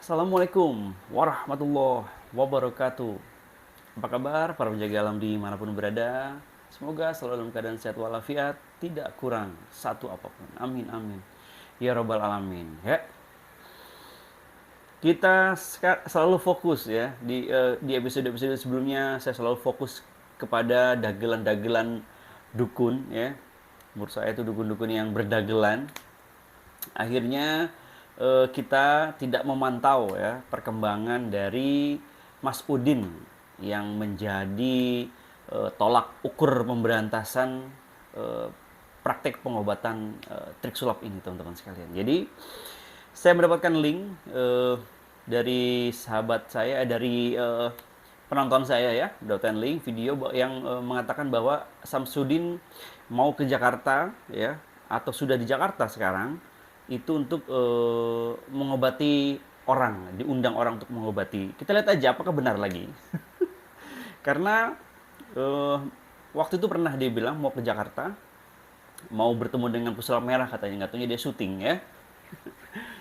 Assalamualaikum warahmatullahi wabarakatuh. Apa kabar para penjaga alam dimanapun berada? Semoga selalu dalam keadaan sehat walafiat, tidak kurang satu apapun. Amin amin. Ya robbal alamin. Ya, kita selalu fokus ya di episode-episode sebelumnya saya selalu fokus kepada dagelan-dagelan dukun ya. Menurut saya itu dukun-dukun yang berdagelan. Akhirnya kita tidak memantau ya perkembangan dari Mas Udin yang menjadi tolak ukur pemberantasan eh, praktek pengobatan trik sulap ini teman-teman sekalian. Jadi saya mendapatkan link dari sahabat saya, dari penonton saya ya, mendapatkan link video yang mengatakan bahwa Samsudin mau ke Jakarta ya, atau sudah di Jakarta sekarang, itu untuk mengobati orang, diundang orang untuk mengobati. Kita lihat aja apakah benar lagi. Karena eh, waktu itu pernah dia bilang mau ke Jakarta, mau bertemu dengan pesulap merah katanya, nggak tahunya dia syuting ya.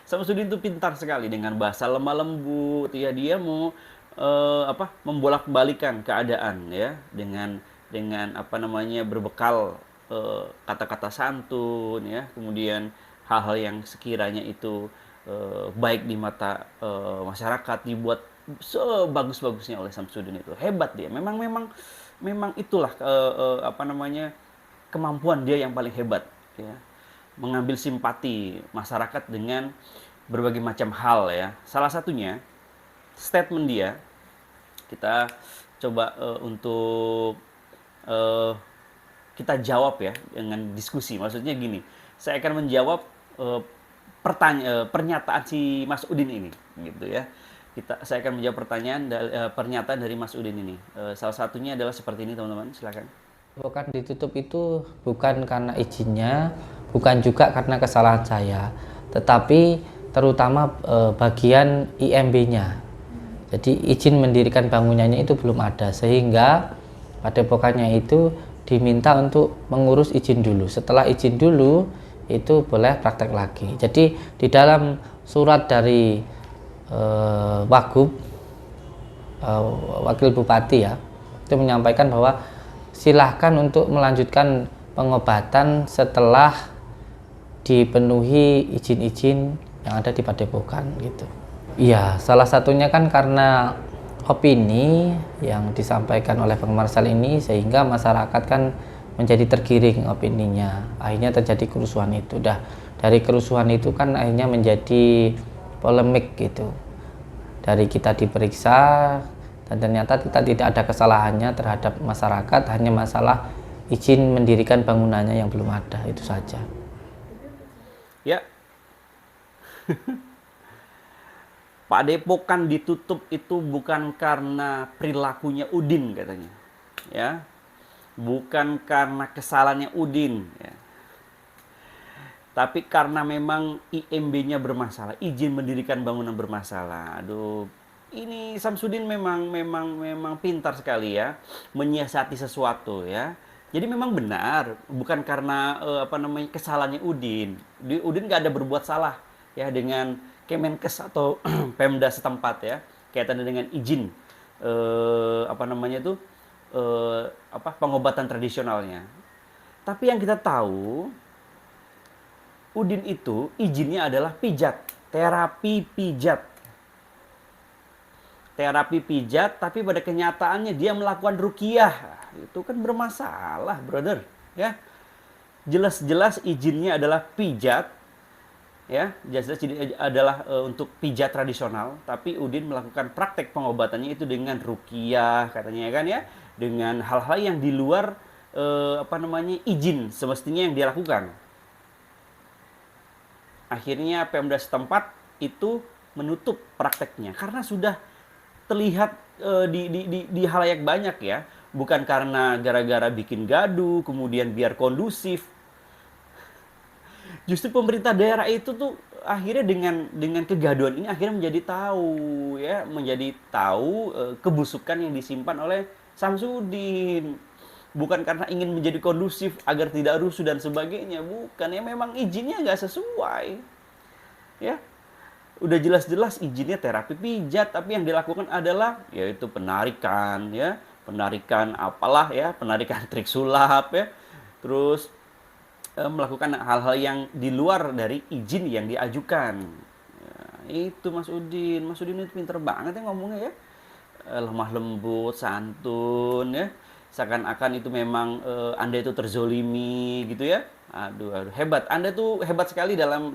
Samsudin itu pintar sekali dengan bahasa lemah lembut ya, dia mau membolak-balikan keadaan ya dengan apa namanya berbekal kata-kata santun ya, kemudian hal-hal yang sekiranya itu baik di mata masyarakat dibuat sebagus-bagusnya oleh Samsudin. Itu hebat dia, memang itulah apa namanya kemampuan dia yang paling hebat ya, mengambil simpati masyarakat dengan berbagai macam hal ya. Salah satunya statement dia, kita coba untuk uh, kita jawab ya dengan diskusi. Maksudnya gini, saya akan menjawab pernyataan si Mas Udin ini, gitu ya. Saya akan menjawab pernyataan dari Mas Udin ini. Salah satunya adalah seperti ini, teman-teman. Silakan. Bukan ditutup itu bukan karena izinnya, bukan juga karena kesalahan saya, tetapi terutama bagian IMB-nya. Jadi izin mendirikan bangunannya itu belum ada, sehingga padepokannya itu diminta untuk mengurus izin dulu. Setelah izin dulu itu boleh praktek lagi. Jadi di dalam surat dari Wagub, Wakil Bupati ya, itu menyampaikan bahwa silahkan untuk melanjutkan pengobatan setelah dipenuhi izin-izin yang ada di padepokan gitu. Iya, salah satunya kan karena opini yang disampaikan oleh Bang Marsal ini, sehingga masyarakat kan menjadi tergiring opininya. Akhirnya terjadi kerusuhan itu. Dari kerusuhan itu kan akhirnya menjadi polemik gitu. Dari kita diperiksa dan ternyata kita tidak ada kesalahannya terhadap masyarakat, hanya masalah izin mendirikan bangunannya yang belum ada, itu saja. Ya, Padepokan ditutup itu bukan karena perilakunya Udin katanya, ya, bukan karena kesalahannya Udin, ya, tapi karena memang IMB-nya bermasalah, izin mendirikan bangunan bermasalah. Aduh, ini Samsudin memang pintar sekali ya menyiasati sesuatu ya. Jadi memang benar, bukan karena apa namanya kesalahannya Udin. Udin nggak ada berbuat salah ya dengan Kemenkes atau Pemda setempat ya, kaitannya dengan izin apa namanya itu pengobatan tradisionalnya. Tapi yang kita tahu, Udin itu izinnya adalah pijat, terapi pijat. Terapi pijat, tapi pada kenyataannya dia melakukan ruqyah. Itu kan bermasalah, brother. Ya, jelas-jelas izinnya adalah pijat, ya, jelas-jelas adalah untuk pijat tradisional, tapi Udin melakukan praktek pengobatannya itu dengan ruqyah, katanya kan ya, dengan hal-hal yang di luar apa namanya izin semestinya yang dia lakukan. Akhirnya Pemda setempat itu menutup prakteknya karena sudah terlihat di halayak banyak ya, bukan karena gara-gara bikin gaduh kemudian biar kondusif. Justru pemerintah daerah itu tuh akhirnya dengan kegaduhan ini akhirnya menjadi tahu kebusukan yang disimpan oleh Samsudin. Bukan karena ingin menjadi kondusif agar tidak rusuh dan sebagainya, bukan, ya memang izinnya nggak sesuai ya. Udah jelas-jelas izinnya terapi pijat, tapi yang dilakukan adalah yaitu penarikan ya, penarikan apalah ya, penarikan trik sulap ya. Terus melakukan hal-hal yang di luar dari izin yang diajukan. Ya, itu Mas Udin itu pinter banget ya ngomongnya ya. Lemah lembut, santun ya. Seakan-akan itu memang Anda itu terzolimi gitu ya. Aduh, aduh, hebat. Anda tuh hebat sekali dalam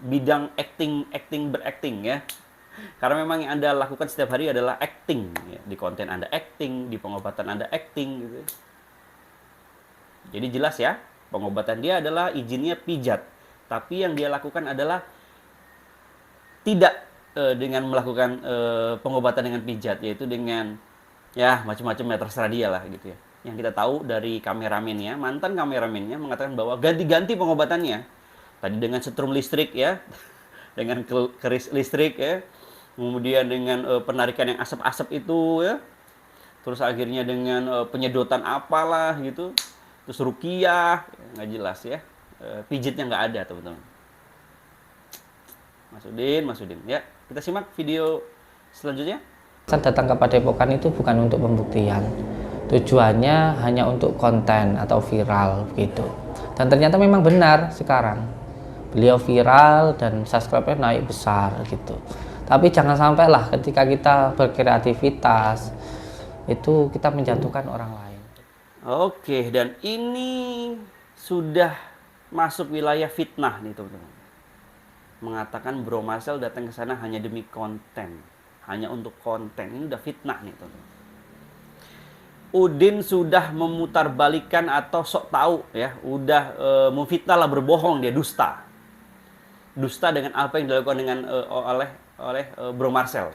bidang acting berakting ya. Karena memang yang Anda lakukan setiap hari adalah acting ya. Di konten Anda acting, di pengobatan Anda acting gitu. Jadi jelas ya, pengobatan dia adalah izinnya pijat. Tapi yang dia lakukan adalah tidak dengan melakukan pengobatan dengan pijat, yaitu dengan ya macam-macam ya, terserah dia lah gitu ya. Yang kita tahu dari kameramennya, mantan kameramennya mengatakan bahwa ganti-ganti pengobatannya. Tadi dengan setrum listrik ya, dengan keris listrik ya, kemudian dengan penarikan yang asap-asap itu ya, terus akhirnya dengan penyedotan apalah gitu, terus rukiah, nggak jelas ya. Pijitnya nggak ada teman-teman. Mas Udin ya, kita simak video selanjutnya. Saya datang ke Padepokan itu bukan untuk pembuktian, tujuannya hanya untuk konten atau viral gitu. Dan ternyata memang benar sekarang beliau viral dan subscriber naik besar gitu. Tapi jangan sampailah ketika kita berkreativitas itu kita menjatuhkan orang lain. Oke, dan ini sudah masuk wilayah fitnah nih teman-teman. Mengatakan Bro Marcel datang ke sana hanya demi konten, hanya untuk konten. Ini udah fitnah nih teman-teman. Udin sudah memutarbalikkan atau sok tahu ya, udah memfitnah lah, berbohong, dia dusta. Dusta dengan apa yang dilakukan dengan oleh Bro Marcel.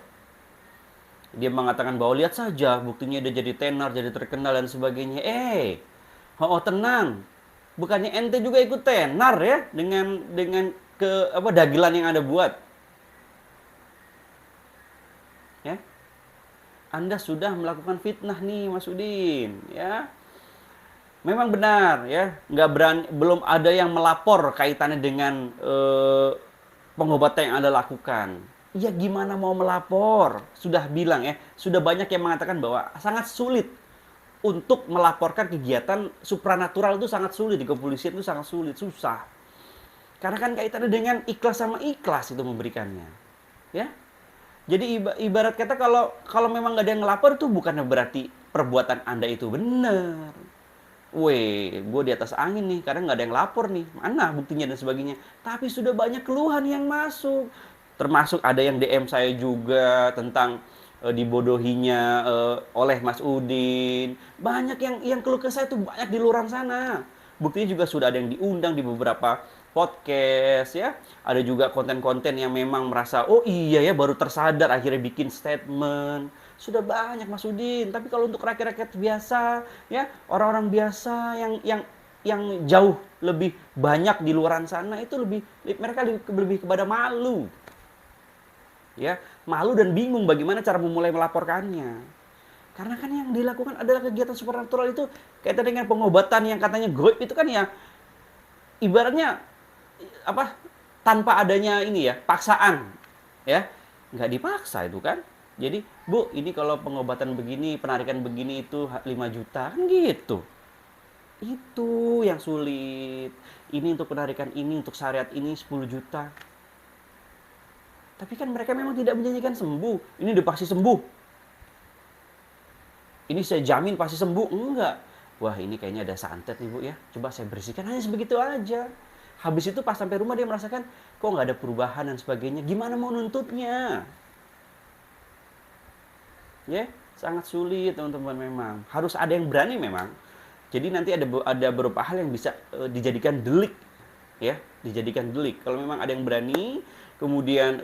Dia mengatakan bahwa lihat saja buktinya dia jadi tenar, jadi terkenal dan sebagainya. Tenang. Bukannya ente juga ikut tenar ya dengan dagelan yang Anda buat. Ya. Anda sudah melakukan fitnah nih Mas Udin, ya. Memang benar ya, nggak berani, belum ada yang melapor kaitannya dengan pengobatan yang Anda lakukan. Ya gimana mau melapor? Sudah bilang ya, sudah banyak yang mengatakan bahwa sangat sulit untuk melaporkan kegiatan supranatural, itu sangat sulit di kepolisian, itu sangat sulit, susah. Karena kan kaitannya dengan ikhlas sama ikhlas itu memberikannya. Ya. Jadi ibarat kata kalau memang nggak ada yang ngelapor, itu bukannya berarti perbuatan Anda itu benar. Gue di atas angin nih, karena nggak ada yang lapor nih. Mana buktinya dan sebagainya. Tapi sudah banyak keluhan yang masuk. Termasuk ada yang DM saya juga tentang dibodohinya oleh Mas Udin. Banyak yang keluh ke saya tuh banyak di luar sana. Buktinya juga sudah ada yang diundang di beberapa podcast ya. Ada juga konten-konten yang memang merasa, oh iya ya, baru tersadar akhirnya bikin statement. Sudah banyak Mas Udin. Tapi kalau untuk rakyat-rakyat biasa ya, orang-orang biasa yang jauh lebih banyak di luar sana, itu mereka lebih kepada malu. Ya, malu dan bingung bagaimana cara memulai melaporkannya. Karena kan yang dilakukan adalah kegiatan supernatural itu kaitan dengan pengobatan yang katanya goib, itu kan ya ibaratnya apa, tanpa adanya ini ya, paksaan. Ya, nggak dipaksa itu kan. Jadi, Bu, ini kalau pengobatan begini, penarikan begini itu 5 juta kan gitu. Itu yang sulit. Ini untuk penarikan ini, untuk syariat ini 10 juta. Tapi kan mereka memang tidak menjanjikan sembuh. Ini udah pasti sembuh. Ini saya jamin pasti sembuh. Enggak. Wah, ini kayaknya ada santet nih, Bu ya. Coba saya bersihkan, hanya sebegitu aja. Habis itu pas sampai rumah dia merasakan kok nggak ada perubahan dan sebagainya. Gimana mau nuntutnya? Ya, sangat sulit teman-teman memang. Harus ada yang berani memang. Jadi nanti ada beberapa hal yang bisa dijadikan delik, ya, dijadikan delik. Kalau memang ada yang berani, kemudian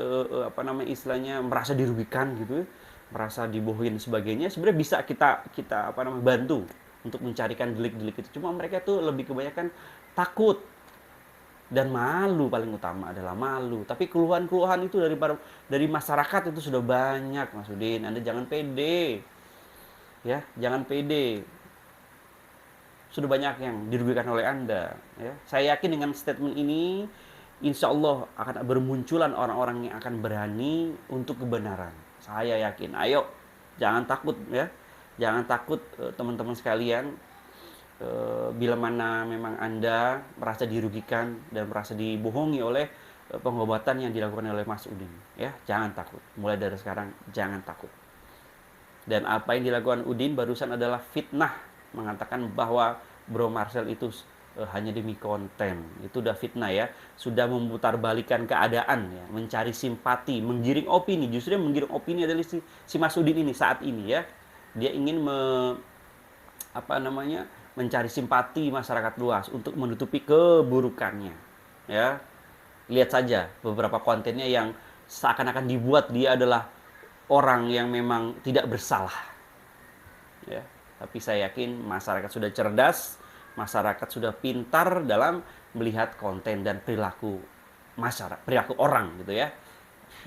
istilahnya merasa dirugikan gitu, merasa dibohongin sebagainya, sebenarnya bisa kita bantu untuk mencarikan delik-delik itu. Cuma mereka tuh lebih kebanyakan takut dan malu, paling utama adalah malu. Tapi keluhan-keluhan itu dari masyarakat itu sudah banyak, Mas Udin. Anda jangan pede. Ya, jangan pede. Sudah banyak yang dirugikan oleh Anda, ya. Saya yakin dengan statement ini insya Allah akan bermunculan orang-orang yang akan berani untuk kebenaran. Saya yakin. Ayo, jangan takut ya, jangan takut teman-teman sekalian. Bila mana memang Anda merasa dirugikan dan merasa dibohongi oleh pengobatan yang dilakukan oleh Mas Udin, ya jangan takut. Mulai dari sekarang jangan takut. Dan apa yang dilakukan Udin barusan adalah fitnah, mengatakan bahwa Bro Marcel itu hanya demi konten. Itu udah fitnah ya, sudah memutarbalikkan keadaan ya, mencari simpati, menggiring opini. Justru yang menggiring opini adalah si Mas Udin ini saat ini ya. Dia ingin mencari simpati masyarakat luas untuk menutupi keburukannya ya. Lihat saja beberapa kontennya yang seakan-akan dibuat dia adalah orang yang memang tidak bersalah ya. Tapi saya yakin masyarakat sudah cerdas, masyarakat sudah pintar dalam melihat konten dan perilaku masyarakat, perilaku orang gitu ya.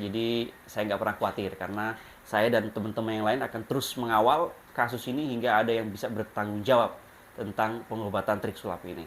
Jadi saya nggak pernah khawatir karena saya dan teman-teman yang lain akan terus mengawal kasus ini hingga ada yang bisa bertanggung jawab tentang pengobatan trik sulap ini.